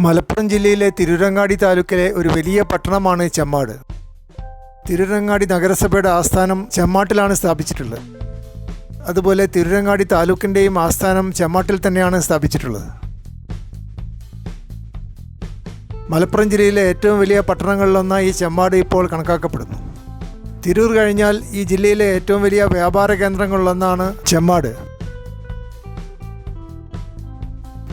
മലപ്പുറം ജില്ലയിലെ തിരൂരങ്ങാടി താലൂക്കിലെ ഒരു വലിയ പട്ടണമാണ് ചെമ്മാട്. തിരൂരങ്ങാടി നഗരസഭയുടെ ആസ്ഥാനം ചെമ്മാട്ടിലാണ് സ്ഥാപിച്ചിട്ടുള്ളത്. അതുപോലെ തിരൂരങ്ങാടി താലൂക്കിൻ്റെയും ആസ്ഥാനം ചെമ്മാട്ടിൽ തന്നെയാണ് സ്ഥാപിച്ചിട്ടുള്ളത്. മലപ്പുറം ജില്ലയിലെ ഏറ്റവും വലിയ പട്ടണങ്ങളിലൊന്നായി ഈ ചെമ്മാട് ഇപ്പോൾ കണക്കാക്കപ്പെടുന്നു. തിരൂർ കഴിഞ്ഞാൽ ഈ ജില്ലയിലെ ഏറ്റവും വലിയ വ്യാപാര കേന്ദ്രങ്ങളിലൊന്നാണ് ചെമ്മാട്.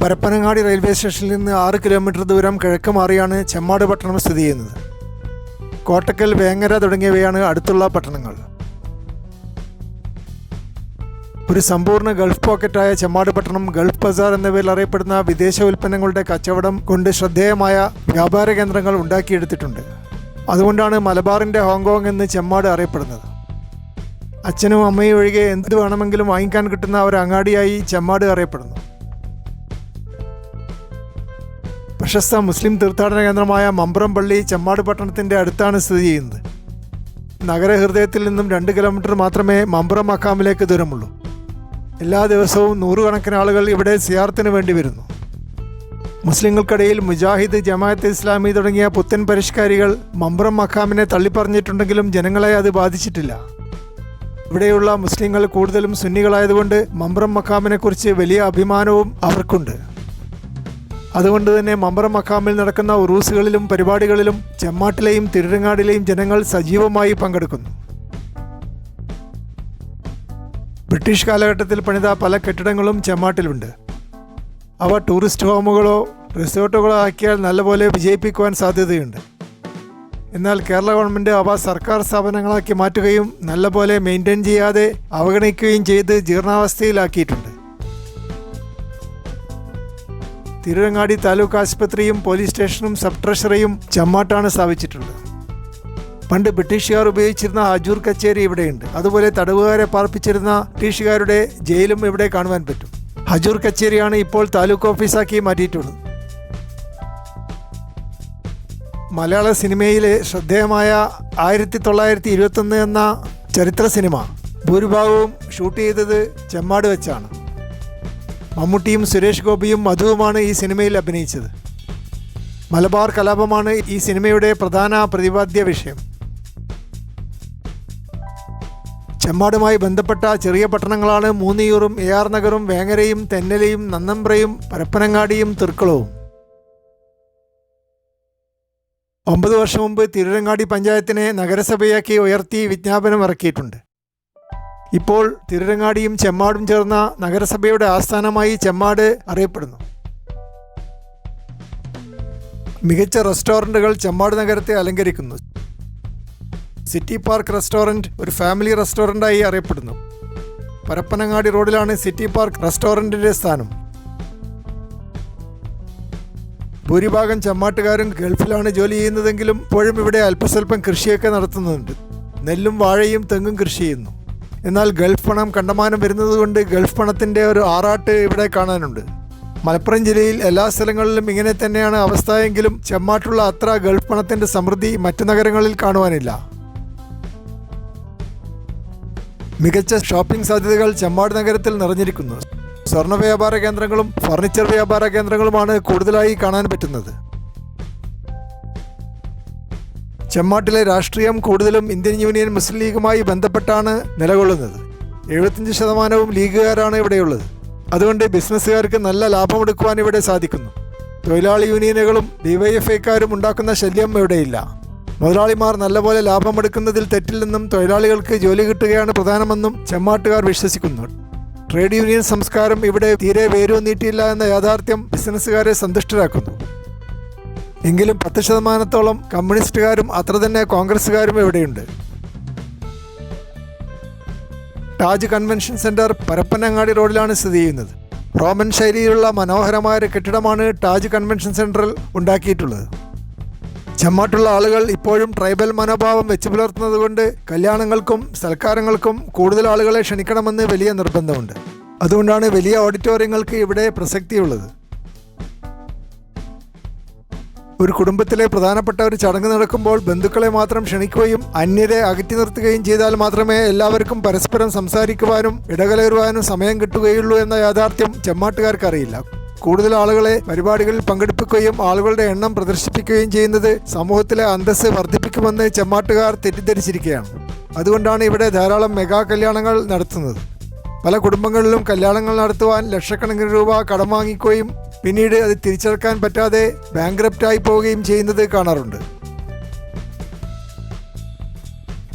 പരപ്പനങ്ങാടി റെയിൽവേ സ്റ്റേഷനിൽ നിന്ന് 6 കിലോമീറ്റർ ദൂരം കിഴക്ക് മാറിയാണ് ചെമ്മാട് പട്ടണം സ്ഥിതി ചെയ്യുന്നത്. കോട്ടക്കൽ, വേങ്ങര തുടങ്ങിയവയാണ് അടുത്തുള്ള പട്ടണങ്ങൾ. ഒരു സമ്പൂർണ്ണ ഗൾഫ് പോക്കറ്റായ ചെമ്മാട് പട്ടണം ഗൾഫ് ബസാർ എന്ന പേരിൽ അറിയപ്പെടുന്ന വിദേശ ഉൽപ്പന്നങ്ങളുടെ കച്ചവടം കൊണ്ട് ശ്രദ്ധേയമായ വ്യാപാര കേന്ദ്രങ്ങൾ ഉണ്ടാക്കിയെടുത്തിട്ടുണ്ട്. അതുകൊണ്ടാണ് മലബാറിൻ്റെ ഹോങ്കോങ് എന്ന് ചെമ്മാട് അറിയപ്പെടുന്നത്. അച്ഛനും അമ്മയും ഒഴികെ എന്ത് വേണമെങ്കിലും വാങ്ങിക്കാൻ കിട്ടുന്ന ഒരു അങ്ങാടിയായി ചെമ്മാട് അറിയപ്പെടുന്നു. പ്രശസ്ത മുസ്ലിം തീർത്ഥാടന കേന്ദ്രമായ മമ്പ്രം പള്ളി ചെമ്മാട് പട്ടണത്തിൻ്റെ അടുത്താണ് സ്ഥിതി ചെയ്യുന്നത്. നഗരഹൃദയത്തിൽ നിന്നും 2 കിലോമീറ്റർ മാത്രമേ മമ്പ്രം മഖാമിലേക്ക് ദൂരമുള്ളൂ. എല്ലാ ദിവസവും 100 കണക്കിന് ആളുകൾ ഇവിടെ സിയാറത്തിന് വേണ്ടി വരുന്നു. മുസ്ലിങ്ങൾക്കിടയിൽ മുജാഹിദ്, ജമാഅത്ത് ഇസ്ലാമി തുടങ്ങിയ പുത്തൻ പരിഷ്കാരികൾ മമ്പ്രം മഖാമിനെ തള്ളിപ്പറഞ്ഞിട്ടുണ്ടെങ്കിലും ജനങ്ങളെ അത് ബാധിച്ചിട്ടില്ല. ഇവിടെയുള്ള മുസ്ലിങ്ങൾ കൂടുതലും സുന്നികളായതുകൊണ്ട് മമ്പ്രം മഖാമിനെക്കുറിച്ച് വലിയ അഭിമാനവും അവർക്കുണ്ട്. അതുകൊണ്ട് തന്നെ മമ്പ്രം മഖാമിൽ നടക്കുന്ന ഉറൂസുകളിലും പരിപാടികളിലും ചെമ്മാട്ടിലെയും തിരൂരങ്ങാടിലെയും ജനങ്ങൾ സജീവമായി പങ്കെടുക്കുന്നു. ബ്രിട്ടീഷ് കാലഘട്ടത്തിൽ പണിത പല കെട്ടിടങ്ങളും ചെമ്മാട്ടിലുണ്ട്. അവ ടൂറിസ്റ്റ് ഹോമുകളോ റിസോർട്ടുകളോ ആക്കിയാൽ നല്ലപോലെ വിജയിപ്പിക്കുവാൻ സാധ്യതയുണ്ട്. എന്നാൽ കേരള ഗവൺമെൻറ് അവ സർക്കാർ സ്ഥാപനങ്ങളാക്കി മാറ്റുകയും നല്ലപോലെ മെയിൻറ്റെയിൻ ചെയ്യാതെ അവഗണിക്കുകയും ചെയ്ത് ജീർണാവസ്ഥയിലാക്കിയിട്ടുണ്ട്. തിരൂരങ്ങാടി താലൂക്ക് ആശുപത്രിയും പോലീസ് സ്റ്റേഷനും സബ് ട്രഷറിയും ചെമ്മാട്ടാണ് സ്ഥാപിച്ചിട്ടുള്ളത്. പണ്ട് ബ്രിട്ടീഷുകാർ ഉപയോഗിച്ചിരുന്ന ഹജൂർ കച്ചേരി ഇവിടെയുണ്ട്. അതുപോലെ തടവുകാരെ പാർപ്പിച്ചിരുന്ന ബ്രിട്ടീഷുകാരുടെ ജയിലും ഇവിടെ കാണുവാൻ പറ്റും. ഹജൂർ കച്ചേരിയാണ് ഇപ്പോൾ താലൂക്ക് ഓഫീസാക്കി മാറ്റിയിട്ടുള്ളത്. മലയാള സിനിമയിലെ ശ്രദ്ധേയമായ 1921 എന്ന ചരിത്ര സിനിമ ഭൂരിഭാഗവും ഷൂട്ട് ചെയ്തത് ചെമ്മാട് വെച്ചാണ്. മമ്മൂട്ടിയും സുരേഷ് ഗോപിയും മധുവുമാണ് ഈ സിനിമയിൽ അഭിനയിച്ചത്. മലബാർ കലാപമാണ് ഈ സിനിമയുടെ പ്രധാന പ്രതിപാദ്യ വിഷയം. ചെമ്മാടുമായി ബന്ധപ്പെട്ട ചെറിയ പട്ടണങ്ങളാണ് മൂന്നിയൂറും, AR നഗറും, വേങ്ങരയും, തെന്നലയും, നന്നമ്പ്രയും, പരപ്പനങ്ങാടിയും തിർക്കളവും. 9 വർഷം മുമ്പ് തിരൂരങ്ങാടി പഞ്ചായത്തിനെ നഗരസഭയാക്കി ഉയർത്തി വിജ്ഞാപനം ഇറക്കിയിട്ടുണ്ട്. ഇപ്പോൾ തിരൂരങ്ങാടിയും ചെമ്മാടും ചേർന്ന നഗരസഭയുടെ ആസ്ഥാനമായി ചെമ്മാട് അറിയപ്പെടുന്നു. മികച്ച റെസ്റ്റോറൻറ്റുകൾ ചെമ്മാട് നഗരത്തെ അലങ്കരിക്കുന്നു. സിറ്റി പാർക്ക് റെസ്റ്റോറൻറ്റ് ഒരു ഫാമിലി റെസ്റ്റോറൻ്റായി അറിയപ്പെടുന്നു. പരപ്പനങ്ങാടി റോഡിലാണ് സിറ്റി പാർക്ക് റെസ്റ്റോറൻറ്റിൻ്റെ സ്ഥാനം. ഭൂരിഭാഗം ചെമ്മാട്ടുകാരും ഗൾഫിലാണ് ജോലി ചെയ്യുന്നതെങ്കിലും ഇപ്പോഴും ഇവിടെ അല്പസ്വല്പം കൃഷിയൊക്കെ നടത്തുന്നുണ്ട്. നെല്ലും വാഴയും തെങ്ങും കൃഷി ചെയ്യുന്നു. എന്നാൽ ഗൾഫ് പണം കണ്ടമാനം വരുന്നതുകൊണ്ട് ഗൾഫ് പണത്തിൻ്റെ ഒരു ആറാട്ട് ഇവിടെ കാണാനുണ്ട്. മലപ്പുറം ജില്ലയിൽ എല്ലാ സ്ഥലങ്ങളിലും ഇങ്ങനെ തന്നെയാണ് അവസ്ഥയെങ്കിലും ചെമ്മാട്ടുള്ള അത്ര ഗൾഫ് പണത്തിൻ്റെ സമൃദ്ധി മറ്റു നഗരങ്ങളിൽ കാണുവാനില്ല. മികച്ച ഷോപ്പിംഗ് സാധ്യതകൾ ചെമ്മാട് നഗരത്തിൽ നിറഞ്ഞിരിക്കുന്നു. സ്വർണ്ണ വ്യാപാര കേന്ദ്രങ്ങളും ഫർണിച്ചർ വ്യാപാര കേന്ദ്രങ്ങളുമാണ് കൂടുതലായി കാണാൻ പറ്റുന്നത്. ചെമ്മാട്ടിലെ രാഷ്ട്രീയം കൂടുതലും ഇന്ത്യൻ യൂണിയൻ മുസ്ലിം ലീഗുമായി ബന്ധപ്പെട്ടാണ് നിലകൊള്ളുന്നത്. 75% ലീഗുകാരാണ് ഇവിടെയുള്ളത്. അതുകൊണ്ട് ബിസിനസ്സുകാർക്ക് നല്ല ലാഭമെടുക്കുവാൻ ഇവിടെ സാധിക്കുന്നു. തൊഴിലാളി യൂണിയനുകളും DYFIക്കാരും ഉണ്ടാക്കുന്ന ശല്യം ഇവിടെയില്ല. മുതലാളിമാർ നല്ലപോലെ ലാഭമെടുക്കുന്നതിൽ തെറ്റില്ലെന്നും തൊഴിലാളികൾക്ക് ജോലി കിട്ടുകയാണ് പ്രധാനമെന്നും ചെമ്മാട്ടുകാർ വിശ്വസിക്കുന്നു. ട്രേഡ് യൂണിയൻ സംസ്കാരം ഇവിടെ തീരെ വേരൂന്നിയിട്ടില്ല എന്ന യാഥാർത്ഥ്യം ബിസിനസ്സുകാരെ സന്തുഷ്ടരാക്കുന്നു. എങ്കിലും 10% കമ്മ്യൂണിസ്റ്റുകാരും അത്ര തന്നെ കോൺഗ്രസ്സുകാരും ഇവിടെയുണ്ട്. താജ് കൺവെൻഷൻ സെൻറ്റർ പരപ്പനങ്ങാടി റോഡിലാണ് സ്ഥിതി ചെയ്യുന്നത്. റോമൻ ശൈലിയിലുള്ള മനോഹരമായ ഒരു കെട്ടിടമാണ് താജ് കൺവെൻഷൻ സെൻറ്ററിൽ ഉണ്ടാക്കിയിട്ടുള്ളത്. ചെമ്മാട്ടുള്ള ആളുകൾ ഇപ്പോഴും ട്രൈബൽ മനോഭാവം വെച്ച് പുലർത്തുന്നതുകൊണ്ട് കല്യാണങ്ങൾക്കും സൽക്കാരങ്ങൾക്കും കൂടുതൽ ആളുകളെ ക്ഷണിക്കണമെന്ന് വലിയ നിർബന്ധമുണ്ട്. അതുകൊണ്ടാണ് വലിയ ഓഡിറ്റോറിയങ്ങൾക്ക് ഇവിടെ പ്രസക്തിയുള്ളത്. ഒരു കുടുംബത്തിലെ പ്രധാനപ്പെട്ട ഒരു ചടങ്ങ് നടക്കുമ്പോൾ ബന്ധുക്കളെ മാത്രം ക്ഷണിക്കുകയും അന്യരെ അകറ്റി നിർത്തുകയും ചെയ്താൽ മാത്രമേ എല്ലാവർക്കും പരസ്പരം സംസാരിക്കുവാനും ഇടകലരുവാനും സമയം കിട്ടുകയുള്ളൂ എന്ന യാഥാർത്ഥ്യം ചെമ്മാട്ടുകാർക്കറിയില്ല. കൂടുതൽ ആളുകളെ പരിപാടികളിൽ പങ്കെടുപ്പിക്കുകയും ആളുകളുടെ എണ്ണം പ്രദർശിപ്പിക്കുകയും ചെയ്യുന്നത് സമൂഹത്തിലെ അന്തസ്സ് വർദ്ധിപ്പിക്കുമെന്ന് ചെമ്മാട്ടുകാർ തെറ്റിദ്ധരിച്ചിരിക്കുകയാണ്. അതുകൊണ്ടാണ് ഇവിടെ ധാരാളം മെഗാ കല്യാണങ്ങൾ നടത്തുന്നത്. പല കുടുംബങ്ങളിലും കല്യാണങ്ങൾ നടത്തുവാൻ ലക്ഷക്കണക്കിന് രൂപ കടം വാങ്ങിക്കുകയും പിന്നീട് അത് തിരിച്ചടക്കാൻ പറ്റാതെ ബാങ്ക്രപ്റ്റായി പോവുകയും ചെയ്യുന്നത് കാണാറുണ്ട്.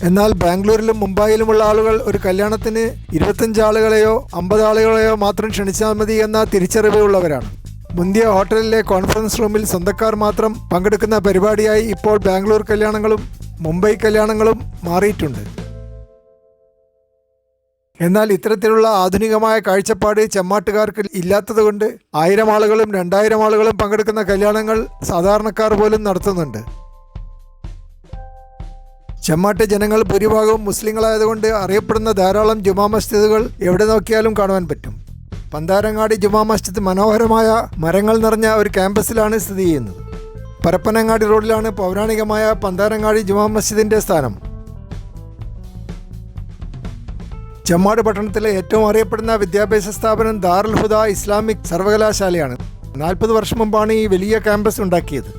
എന്നാൽ ബാംഗ്ലൂരിലും മുംബൈയിലുമുള്ള ആളുകൾ ഒരു കല്യാണത്തിന് 25 ആളുകളെയോ 50 ആളുകളെയോ മാത്രം ക്ഷണിച്ചാൽ മതി എന്ന തിരിച്ചറിവ് ഉള്ളവരാണ്. മുന്തിയ ഹോട്ടലിലെ കോൺഫറൻസ് റൂമിൽ സ്വന്തക്കാർ മാത്രം പങ്കെടുക്കുന്ന പരിപാടിയായി ഇപ്പോൾ ബാംഗ്ലൂർ കല്യാണങ്ങളും മുംബൈ കല്യാണങ്ങളും മാറിയിട്ടുണ്ട്. എന്നാൽ ഇത്തരത്തിലുള്ള ആധുനികമായ കാഴ്ചപ്പാട് ചെമ്മാട്ടുകാർക്ക് ഇല്ലാത്തതുകൊണ്ട് 1000 ആളുകളും 2000 ആളുകളും പങ്കെടുക്കുന്ന കല്യാണങ്ങൾ സാധാരണക്കാർ പോലും നടത്തുന്നുണ്ട്. ചെമ്മാട്ട് ജനങ്ങൾ ഭൂരിഭാഗവും മുസ്ലിങ്ങളായതുകൊണ്ട് അറിയപ്പെടുന്ന ധാരാളം ജുമാ മസ്ജിദുകൾ എവിടെ നോക്കിയാലും കാണുവാൻ പറ്റും. പന്താരങ്ങാടി ജുമാ മസ്ജിദ് മനോഹരമായ മരങ്ങൾ നിറഞ്ഞ ഒരു ക്യാമ്പസിലാണ് സ്ഥിതി ചെയ്യുന്നത്. പരപ്പനങ്ങാടി റോഡിലാണ് പൗരാണികമായ പന്താരങ്ങാടി ജുമാ മസ്ജിദിൻ്റെ സ്ഥാനം. ചെമ്മാട് പട്ടണത്തിലെ ഏറ്റവും അറിയപ്പെടുന്ന വിദ്യാഭ്യാസ സ്ഥാപനം ദാറുൽ ഹുദ ഇസ്ലാമിക് സർവകലാശാലയാണ്. 40 വർഷം മുമ്പാണ് ഈ വലിയ ക്യാമ്പസ് ഉണ്ടാക്കിയത്.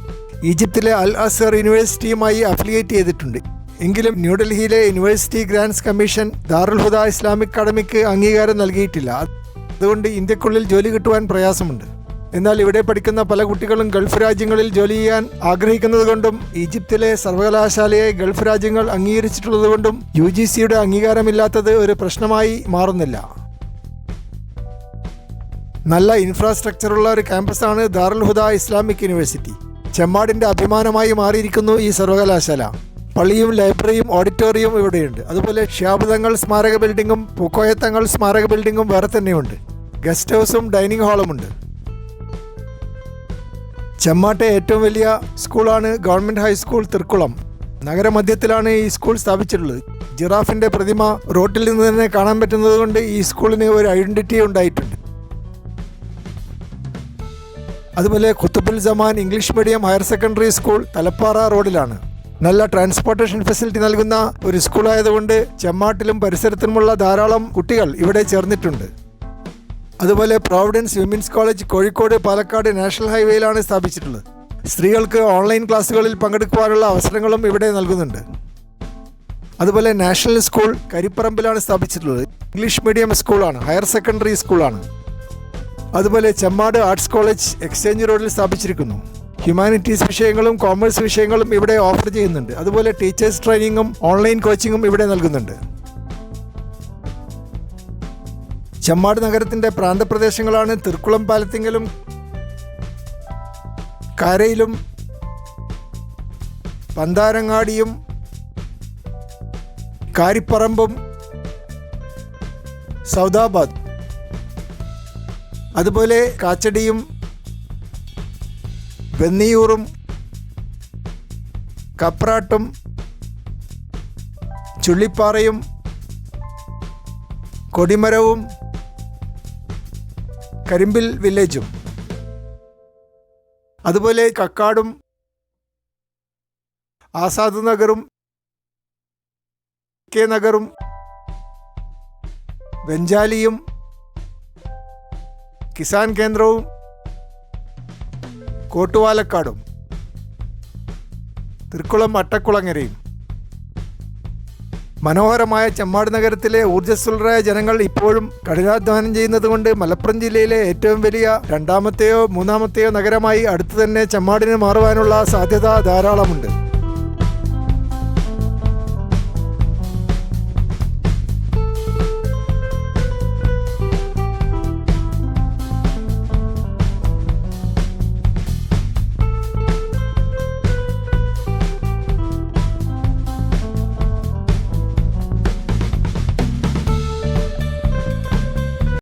ഈജിപ്തിലെ അൽ അസ്ഹർ യൂണിവേഴ്സിറ്റിയുമായി അഫിലിയേറ്റ് ചെയ്തിട്ടുണ്ട്. എങ്കിലും ന്യൂഡൽഹിയിലെ യൂണിവേഴ്സിറ്റി ഗ്രാൻസ് കമ്മീഷൻ ദാറുൽ ഹുദ ഇസ്ലാമിക് അക്കാഡമിക്ക് അംഗീകാരം നൽകിയിട്ടില്ല. അതുകൊണ്ട് ഇന്ത്യക്കുള്ളിൽ ജോലി കിട്ടുവാൻ പ്രയാസമുണ്ട്. എന്നാൽ ഇവിടെ പഠിക്കുന്ന പല കുട്ടികളും ഗൾഫ് രാജ്യങ്ങളിൽ ജോലി ചെയ്യാൻ ആഗ്രഹിക്കുന്നതുകൊണ്ടും ഈജിപ്തിലെ സർവകലാശാലയെ ഗൾഫ് രാജ്യങ്ങൾ അംഗീകരിച്ചിട്ടുള്ളതുകൊണ്ടും UGCയുടെ അംഗീകാരമില്ലാത്തത് ഒരു പ്രശ്നമായി മാറുന്നില്ല. നല്ല ഇൻഫ്രാസ്ട്രക്ചറുള്ള ഒരു ക്യാമ്പസാണ് ദാറുൽ ഹുദ ഇസ്ലാമിക് യൂണിവേഴ്സിറ്റി. ചെമ്മാടിൻ്റെ അഭിമാനമായി മാറിയിരിക്കുന്നു ഈ സർവകലാശാല. പള്ളിയും ലൈബ്രറിയും ഓഡിറ്റോറിയവും ഇവിടെയുണ്ട്. അതുപോലെ ഷിഹാബ് സ്മാരക ബിൽഡിങ്ങും പൂക്കോയ സ്മാരക ബിൽഡിങ്ങും വേറെ തന്നെയുണ്ട്. Guest ഹൗസും dining ഹാളുമുണ്ട്. ചെമ്മാട്ടെ ഏറ്റവും വലിയ സ്കൂളാണ് ഗവൺമെൻറ് ഹൈസ്കൂൾ തിർക്കുളം. നഗരമധ്യത്തിലാണ് ഈ സ്കൂൾ സ്ഥാപിച്ചിട്ടുള്ളത്. ജിറാഫിൻ്റെ പ്രതിമ റോട്ടിൽ നിന്ന് തന്നെ കാണാൻ പറ്റുന്നത് കൊണ്ട് ഈ സ്കൂളിന് ഒരു ഐഡൻറ്റിറ്റി ഉണ്ടായിട്ടുണ്ട്. അതുപോലെ Khuthubul Zaman English medium higher secondary school Thalappara റോഡിലാണ്. നല്ല ട്രാൻസ്പോർട്ടേഷൻ ഫെസിലിറ്റി നൽകുന്ന ഒരു സ്കൂളായതുകൊണ്ട് ചെമ്മാട്ടിലും പരിസരത്തുമുള്ള ധാരാളം കുട്ടികൾ ഇവിടെ ചേർന്നിട്ടുണ്ട്. അതുപോലെ Providence women's college Kozhikode Palakkad national ഹൈവേയിലാണ് സ്ഥാപിച്ചിട്ടുള്ളത്. സ്ത്രീകൾക്ക് ഓൺലൈൻ ക്ലാസ്സുകളിൽ പങ്കെടുക്കുവാനുള്ള അവസരങ്ങളും ഇവിടെ നൽകുന്നുണ്ട്. അതുപോലെ നാഷണൽ സ്കൂൾ കരിപ്പറമ്പിലാണ് സ്ഥാപിച്ചിട്ടുള്ളത്. ഇംഗ്ലീഷ് മീഡിയം സ്കൂളാണ്, ഹയർ സെക്കൻഡറി സ്കൂളാണ്. അതുപോലെ ചെമ്മാട് ആർട്സ് കോളേജ് എക്സ്ചേഞ്ച് റോഡിൽ സ്ഥാപിച്ചിരിക്കുന്നു. ഹ്യൂമാനിറ്റീസ് വിഷയങ്ങളും കോമേഴ്സ് വിഷയങ്ങളും ഇവിടെ ഓഫർ ചെയ്യുന്നുണ്ട്. അതുപോലെ ടീച്ചേഴ്സ് ട്രെയിനിങ്ങും ഓൺലൈൻ കോച്ചിങ്ങും ഇവിടെ നൽകുന്നുണ്ട്. ചെമ്മാട് നഗരത്തിൻ്റെ പ്രാന്തപ്രദേശങ്ങളാണ് തിർക്കുളം പാലത്തിങ്കലും കാരയിലും പന്താരങ്ങാടിയും കാരിപ്പറമ്പും സൗദാബാദ്, അതുപോലെ കാച്ചടിയും വെന്നിയൂറും കപ്രാട്ടും ചുള്ളിപ്പാറയും കൊടിമരവും കരിമ്പിൽ വില്ലേജും, അതുപോലെ കക്കാടും ആസാദ് നഗറും കെ നഗറും വെഞ്ചാലിയും കിസാൻ കേന്ദ്രവും കോട്ടുവാലക്കാടും തിർക്കുളം അട്ടക്കുളങ്ങരയും. മനോഹരമായ ചെമ്മാട് നഗരത്തിലെ ഊർജ്ജസ്വലരായ ജനങ്ങൾ ഇപ്പോഴും കഠിനാധ്വാനം ചെയ്യുന്നതുകൊണ്ട് മലപ്പുറം ജില്ലയിലെ ഏറ്റവും വലിയ 2ാമത്തെയോ 3ാമത്തെയോ നഗരമായി അടുത്തു തന്നെ ചെമ്മാടിന് മാറുവാനുള്ള സാധ്യത ധാരാളമുണ്ട്.